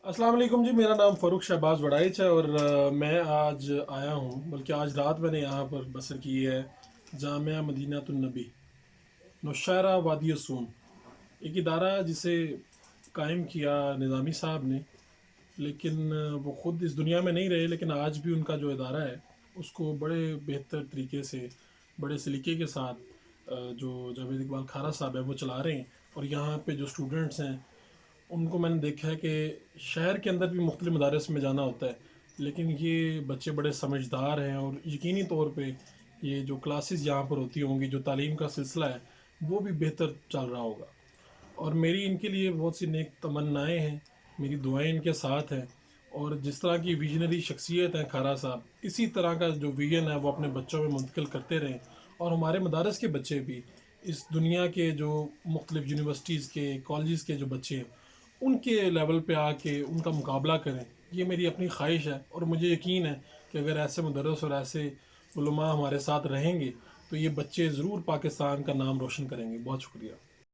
अस्सलाम वालेकुम जी। मेरा नाम फ़ारूक शहबाज वड़ाइच है और मैं आज आया हूँ, बल्कि आज रात मैंने यहाँ पर बसर की है। जामिया मदीनातुन्नबी नौशहरा वादी सून, एक इदारा जिसे कायम किया निज़ामी साहब ने, लेकिन वो ख़ुद इस दुनिया में नहीं रहे, लेकिन आज भी उनका जो इदारा है उसको बड़े बेहतर तरीके से, बड़े सलीके के साथ जो जावेद इकबाल खारा साहब है वो चला रहे हैं। और यहाँ पे जो स्टूडेंट्स हैं उनको मैंने देखा है कि शहर के अंदर भी मुख्तलिफ़ मदारस में जाना होता है, लेकिन ये बच्चे बड़े समझदार हैं और यकीनी तौर पे ये जो क्लासेस यहाँ पर होती होंगी, जो तालीम का सिलसिला है वो भी बेहतर चल रहा होगा। और मेरी इनके लिए बहुत सी नेक तमन्नाएँ हैं, मेरी दुआएं इनके साथ हैं। और जिस तरह की विजनरी शख्सियत है खारा साहब, इसी तरह का जो विजन है वो अपने बच्चों में मुंतकिल करते रहें। और हमारे मदारस के बच्चे भी इस दुनिया के जो मुख्तलिफ़ यूनिवर्सिटीज़ के, कॉलेज़ के जो बच्चे हैं उनके लेवल पे आके उनका मुकाबला करें, ये मेरी अपनी ख्वाहिश है। और मुझे यकीन है कि अगर ऐसे मुदर्रिस और ऐसे उलमा हमारे साथ रहेंगे तो ये बच्चे ज़रूर पाकिस्तान का नाम रोशन करेंगे। बहुत शुक्रिया।